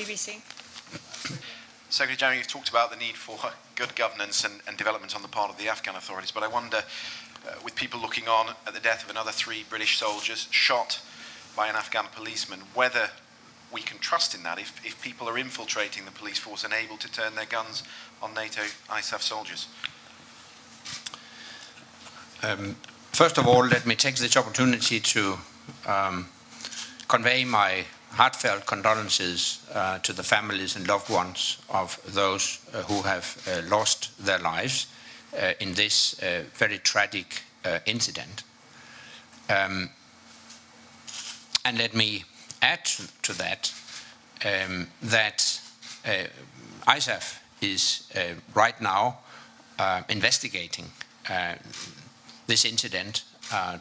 BBC. Secretary General, you've talked about the need for good governance and development on the part of the Afghan authorities, but I wonder, with people looking on at the death of another 3 British soldiers shot by an Afghan policeman, whether we can trust in that if people are infiltrating the police force and able to turn their guns on NATO ISAF soldiers. First of all, let me take this opportunity to convey my heartfelt condolences to the families and loved ones of those who have lost their lives in this very tragic incident. And let me add to that that ISAF is right now investigating this incident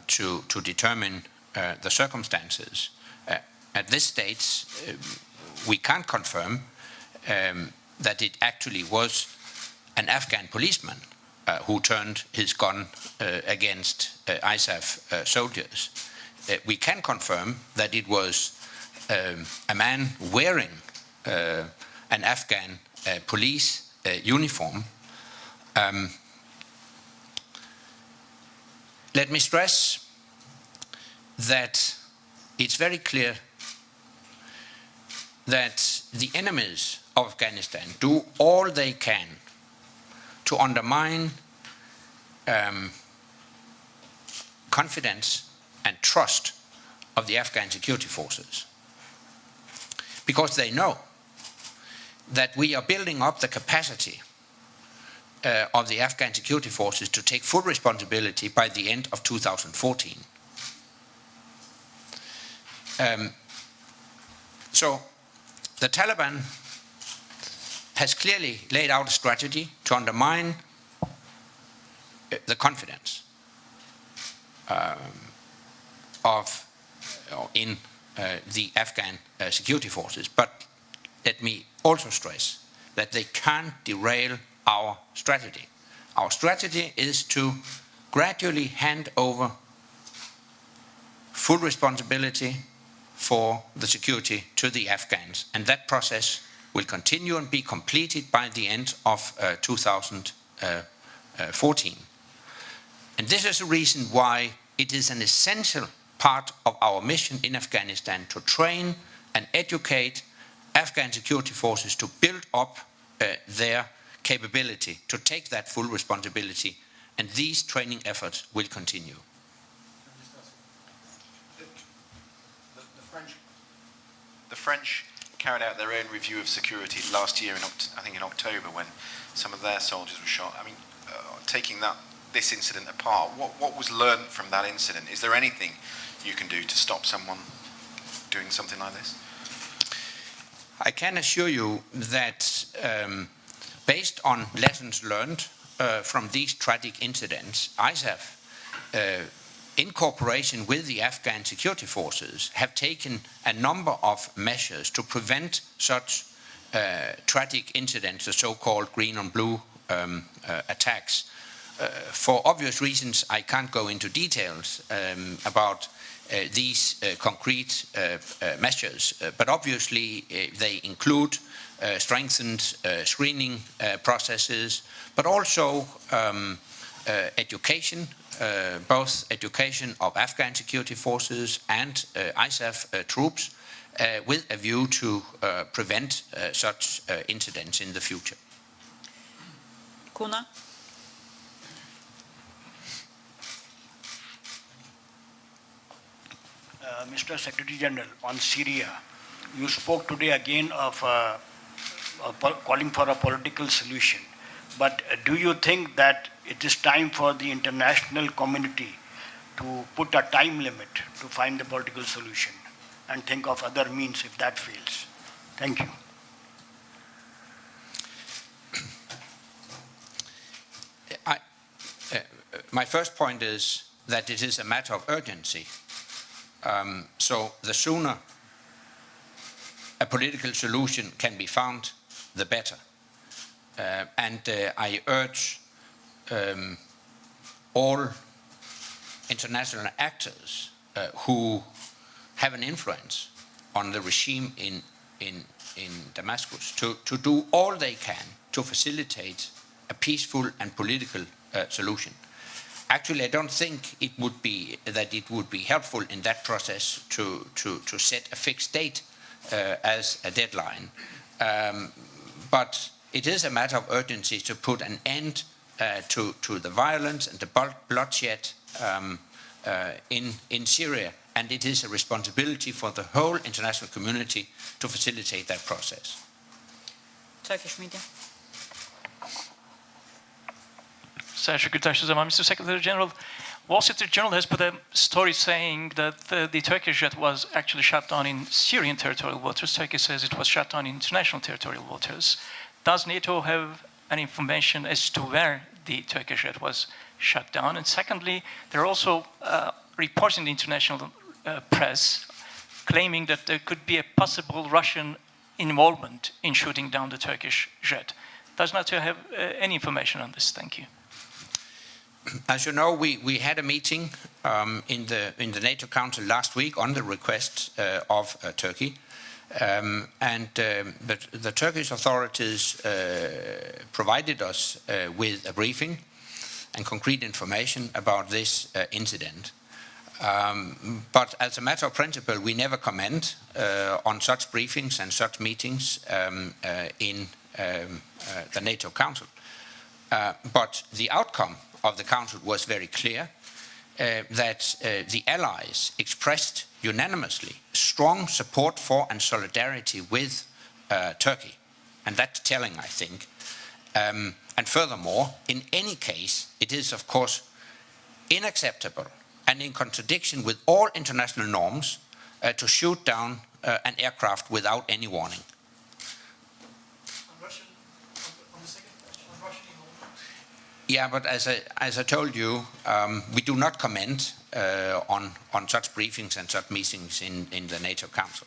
to determine the circumstances. At this stage, we can't confirm that it actually was an Afghan policeman who turned his gun against ISAF soldiers. We can confirm that it was a man wearing an Afghan police uniform. Let me stress that it's very clear that the enemies of Afghanistan do all they can to undermine confidence and trust of the Afghan security forces, because they know that we are building up the capacity of the Afghan security forces to take full responsibility by the end of 2014. So the Taliban has clearly laid out a strategy to undermine the confidence in the Afghan security forces. But let me also stress that they can't derail our strategy. Our strategy is to gradually hand over full responsibility for the security to the Afghans, and that process will continue and be completed by the end of 2014. And this is the reason why it is an essential part of our mission in Afghanistan to train and educate Afghan security forces to build up their capability to take that full responsibility, and these training efforts will continue. The French carried out their own review of security last year, I think in October, when some of their soldiers were shot. I mean, taking this incident apart, what was learned from that incident? Is there anything you can do to stop someone doing something like this? I can assure you that based on lessons learned from these tragic incidents, ISAF, in cooperation with the Afghan security forces, have taken a number of measures to prevent such tragic incidents, the so-called green on blue attacks. For obvious reasons, I can't go into details about these concrete measures, but obviously they include strengthened screening processes, but also education, both education of Afghan security forces and ISAF troops, with a view to prevent such incidents in the future. Kuna? Mr. Secretary General, on Syria, you spoke today again of calling for a political solution. But do you think that it is time for the international community to put a time limit to find the political solution and think of other means if that fails? Thank you. My first point is that it is a matter of urgency. So the sooner a political solution can be found, the better. And I urge all international actors who have an influence on the regime Damascus to do all they can to facilitate a peaceful and political solution. Actually, I don't think it would be helpful in that process to set a fixed date as a deadline. But it is a matter of urgency to put an end to the violence and the bloodshed in Syria, and it is a responsibility for the whole international community to facilitate that process. Turkish media. Mr. Secretary General, Wall Street Journal has put a story saying that the Turkish jet was actually shot down in Syrian territorial waters. Turkey says it was shot down in international territorial waters. Does NATO have any information as to where the Turkish jet was shot down? And secondly, there are also reports in the international press claiming that there could be a possible Russian involvement in shooting down the Turkish jet. Does NATO have any information on this? Thank you. As you know, we had a meeting in the NATO Council last week on the request of Turkey, and the Turkish authorities provided us with a briefing and concrete information about this incident. But as a matter of principle, we never comment on such briefings and such meetings in the NATO Council. But the outcome of the Council was very clear, that the Allies expressed unanimously strong support for and solidarity with Turkey. And that's telling, I think. And furthermore, in any case, it is, of course, unacceptable and in contradiction with all international norms to shoot down an aircraft without any warning. Yeah, but as I told you, we do not comment on such briefings and such meetings in the NATO Council.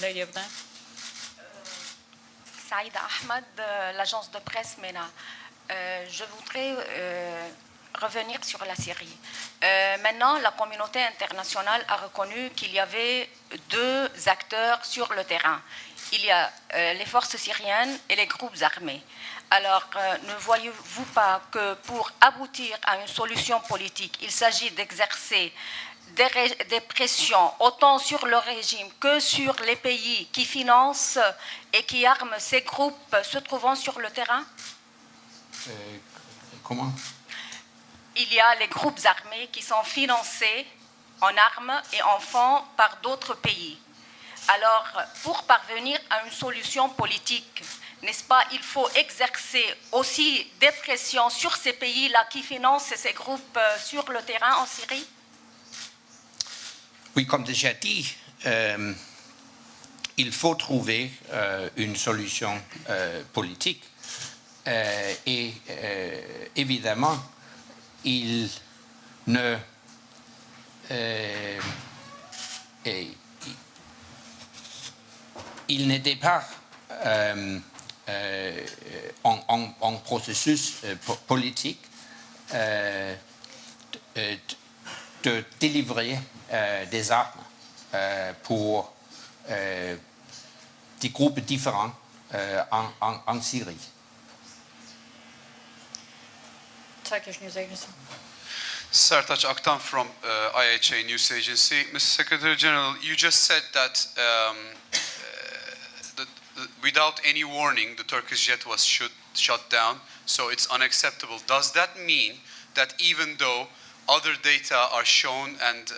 Lady of that. Saïda Ahmed, de l'agence de presse MENA. Je voudrais revenir sur la Syrie. Maintenant, la communauté internationale a reconnu qu'il y avait deux acteurs sur le terrain. Il y a les forces syriennes et les groupes armés. Alors, ne voyez-vous pas que pour aboutir à une solution politique, il s'agit d'exercer des pressions autant sur le régime que sur les pays qui financent et qui arment ces groupes se trouvant sur le terrain? Comment? Il y a les groupes armés qui sont financés en armes et en fonds par d'autres pays. Alors, pour parvenir à une solution politique, n'est-ce pas, il faut exercer aussi des pressions sur ces pays-là qui financent ces groupes sur le terrain en Syrie? Oui, comme déjà dit, il faut trouver une solution politique. Et évidemment, il n'était pas en processus politique de délivrer des armes pour des groupes différents en Syrie. Turkish news agency. Sertaç Aktan from IHA News Agency. Mr. Secretary General, you just said that without any warning, the Turkish jet was shot down, so it's unacceptable. Does that mean that even though other data are shown and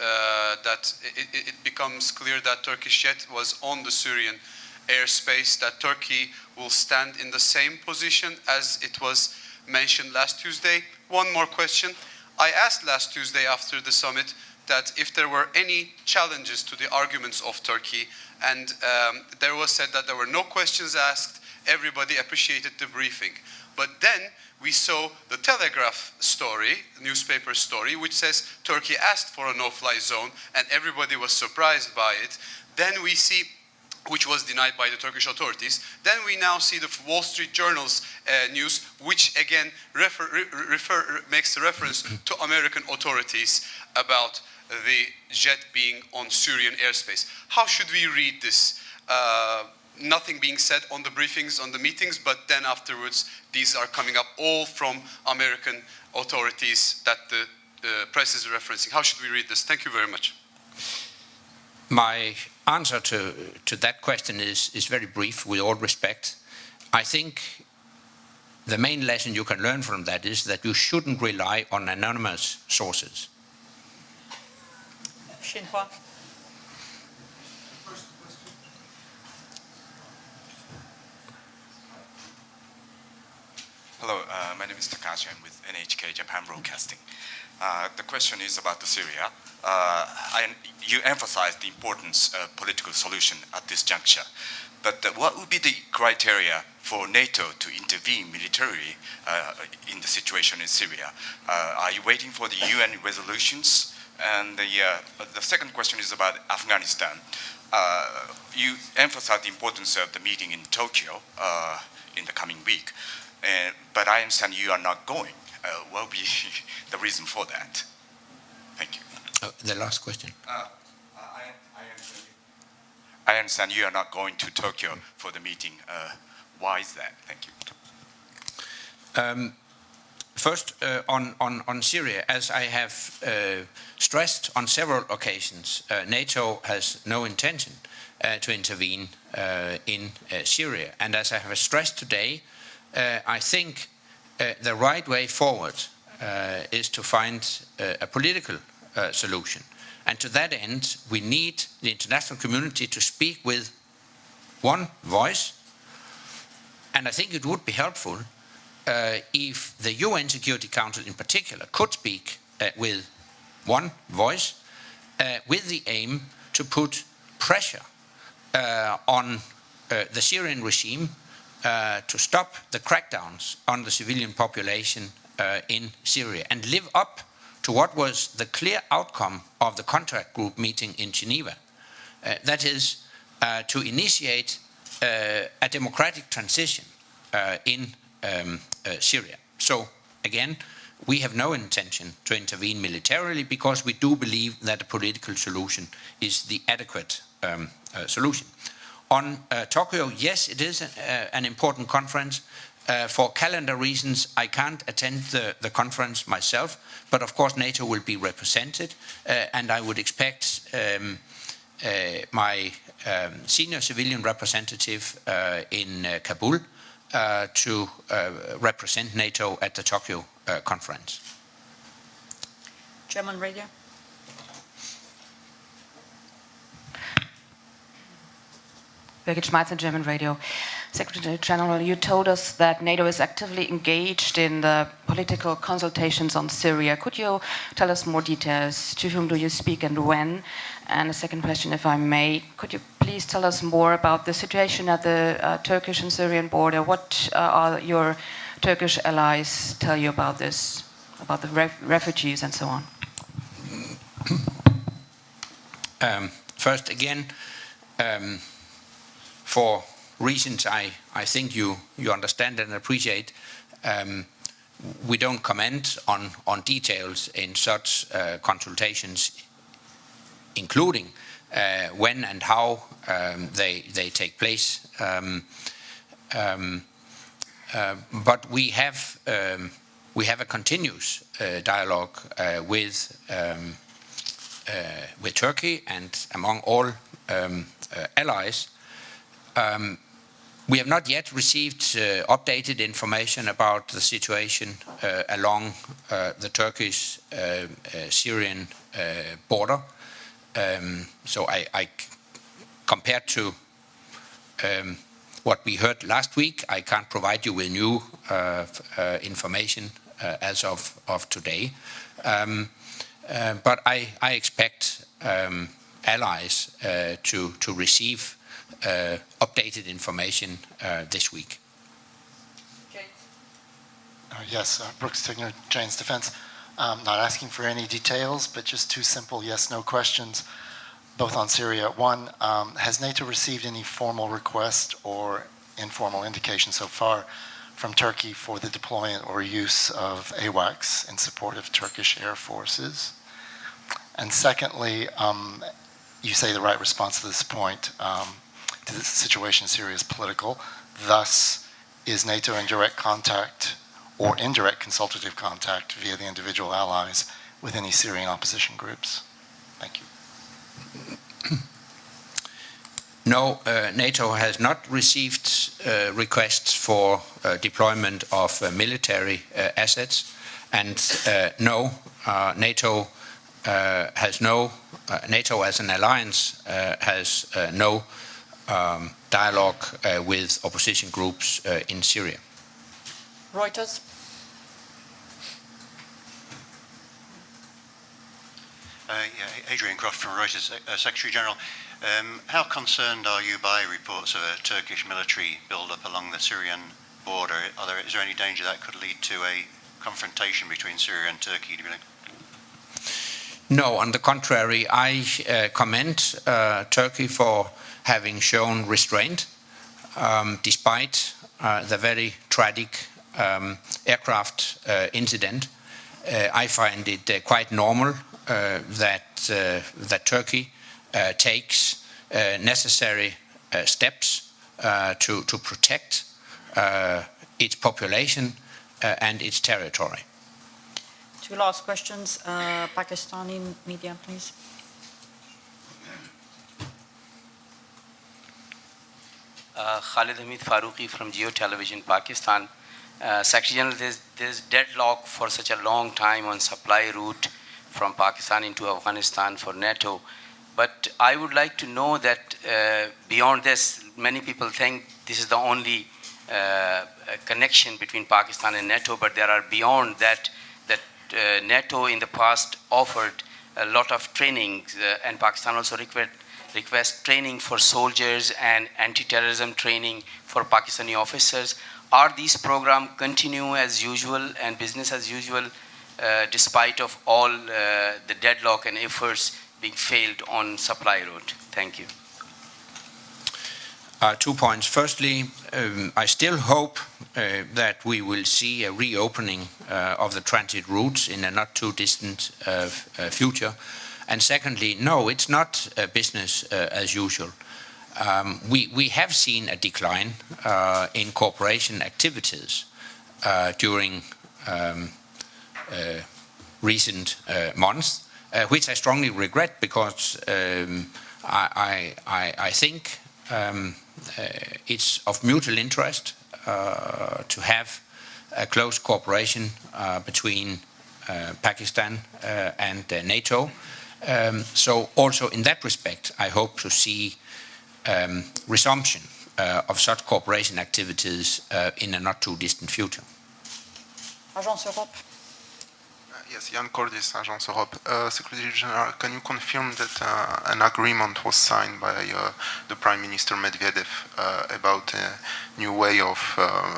that it becomes clear that Turkish jet was on the Syrian airspace, that Turkey will stand in the same position as it was mentioned last Tuesday? One more question. I asked last Tuesday after the summit that if there were any challenges to the arguments of Turkey, and there was said that there were no questions asked, everybody appreciated the briefing. But then we saw the Telegraph story, newspaper story, which says Turkey asked for a no-fly zone and everybody was surprised by it. Then we see, which was denied by the Turkish authorities. Then we now see the Wall Street Journal's news, which again makes a reference to American authorities about the jet being on Syrian airspace. How should we read this? nothing being said on the briefings, on the meetings, but then afterwards these are coming up all from American authorities that the press is referencing. How should we read this? Thank you very much. My answer to that question is very brief, with all respect. I think the main lesson you can learn from that is that you shouldn't rely on anonymous sources. Xinhua. Hello, my name is Takashi. I'm with NHK Japan Broadcasting. The question is about Syria. You emphasized the importance of political solution at this juncture. But what would be the criteria for NATO to intervene militarily in the situation in Syria? Are you waiting for the UN resolutions? And the second question is about Afghanistan. You emphasized the importance of the meeting in Tokyo in the coming week. But I understand you are not going. What will be the reason for that? Thank you. The last question. I understand you are not going to Tokyo for the meeting. Why is that? Thank you. First, on Syria, as I have stressed on several occasions, NATO has no intention to intervene in Syria. And as I have stressed today, I think the right way forward is to find a political solution. And to that end, we need the international community to speak with one voice. And I think it would be helpful if the UN Security Council in particular could speak with one voice with the aim to put pressure on the Syrian regime to stop the crackdowns on the civilian population in Syria and live up to what was the clear outcome of the contact group meeting in Geneva. That is, to initiate a democratic transition in Syria. So, again, we have no intention to intervene militarily because we do believe that a political solution is the adequate solution. On Tokyo, yes, it is an important conference. For calendar reasons, I can't attend the conference myself, but of course NATO will be represented, and I would expect my senior civilian representative in Kabul to represent NATO at the Tokyo conference. German radio. Birgit Schmeitzer, German Radio. Secretary General, you told us that NATO is actively engaged in the political consultations on Syria. Could you tell us more details? To whom do you speak and when? And a second question, if I may, could you please tell us more about the situation at the Turkish and Syrian border? What are your Turkish allies tell you about this, about the refugees and so on? First, again, for reasons I think you understand and appreciate, we don't comment on details in such consultations, including when and how they take place. But we have a continuous dialogue with Turkey and among all allies. We have not yet received updated information about the situation along the Turkish-Syrian border. So I compared to what we heard last week, I can't provide you with new information as of today. But I expect allies to receive updated information this week. Yes, Brooks Tigner, Jane's Defense. Not asking for any details, but just two simple yes/no questions, both on Syria. One, has NATO received any formal request or informal indication so far from Turkey for the deployment or use of AWACS in support of Turkish air forces? And secondly, you say the right response to this point the situation in Syria is political. Thus, is NATO in direct contact or indirect consultative contact via the individual allies with any Syrian opposition groups? Thank you. No, NATO has not received requests for deployment of military assets, and no, NATO has no. NATO as an alliance has no dialogue with opposition groups in Syria. Reuters. Adrian Croft from Reuters. Secretary General, how concerned are you by reports of a Turkish military build-up along the Syrian border? Is there any danger that could lead to a confrontation between Syria and Turkey? No, on the contrary, I commend Turkey for having shown restraint despite the very tragic aircraft incident. I find it quite normal that Turkey takes necessary steps to protect its population and its territory. Two last questions. Pakistani media, please. Khalid Hamid Farooqi from Geo Television, Pakistan. Secretary General, there's deadlock for such a long time on supply route from Pakistan into Afghanistan for NATO. But I would like to know that beyond this, many people think this is the only connection between Pakistan and NATO, but there are beyond that, NATO in the past offered a lot of trainings, and Pakistan also requests training for soldiers and anti-terrorism training for Pakistani officers. Are these programs continue as usual and business as usual despite of all the deadlock and efforts being failed on supply route? Thank you. 2 points. Firstly, I still hope that we will see a reopening of the transit routes in a not too distant future. And secondly, no, it's not business as usual. We have seen a decline in cooperation activities during recent months, which I strongly regret because I think it's of mutual interest to have a close cooperation between Pakistan and NATO. So also in that respect, I hope to see resumption of such cooperation activities in a not too distant future. Agence Europe. Yes, Jan Cordis, Agence Europe. Secretary General, can you confirm that an agreement was signed by the Prime Minister Medvedev about a new way of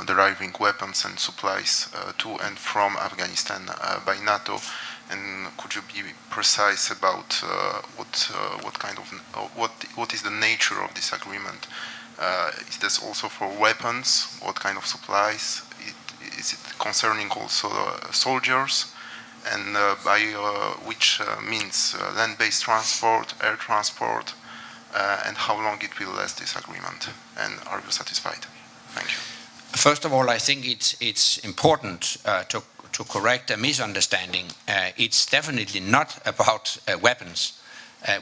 deriving weapons and supplies to and from Afghanistan by NATO? And could you be precise about what is the nature of this agreement? Is this also for weapons? What kind of supplies? Is it concerning also soldiers? And by which means land-based transport, air transport, and how long it will last, this agreement? And are you satisfied? Thank you. First of all, I think it's important to correct a misunderstanding. It's definitely not about weapons.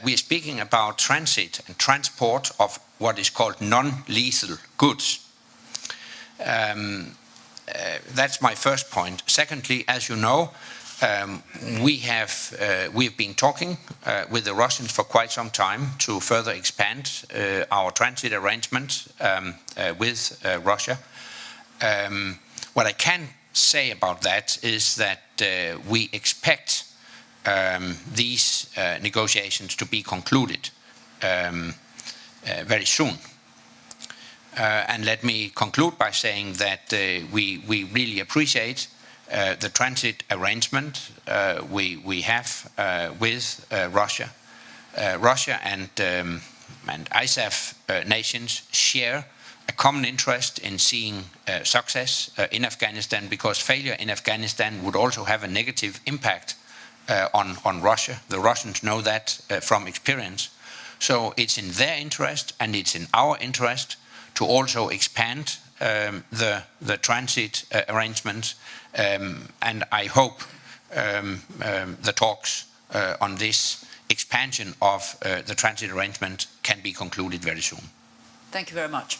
We are speaking about transit and transport of what is called non-lethal goods. That's my first point. Secondly, as you know, we've been talking with the Russians for quite some time to further expand our transit arrangements with Russia. What I can say about that is that we expect these negotiations to be concluded very soon. And let me conclude by saying that we really appreciate the transit arrangement we have with Russia. Russia and ISAF nations share a common interest in seeing success in Afghanistan, because failure in Afghanistan would also have a negative impact on Russia. The Russians know that from experience. So it's in their interest and it's in our interest to also expand the transit arrangements, and I hope the talks on this expansion of the transit arrangement can be concluded very soon. Thank you very much.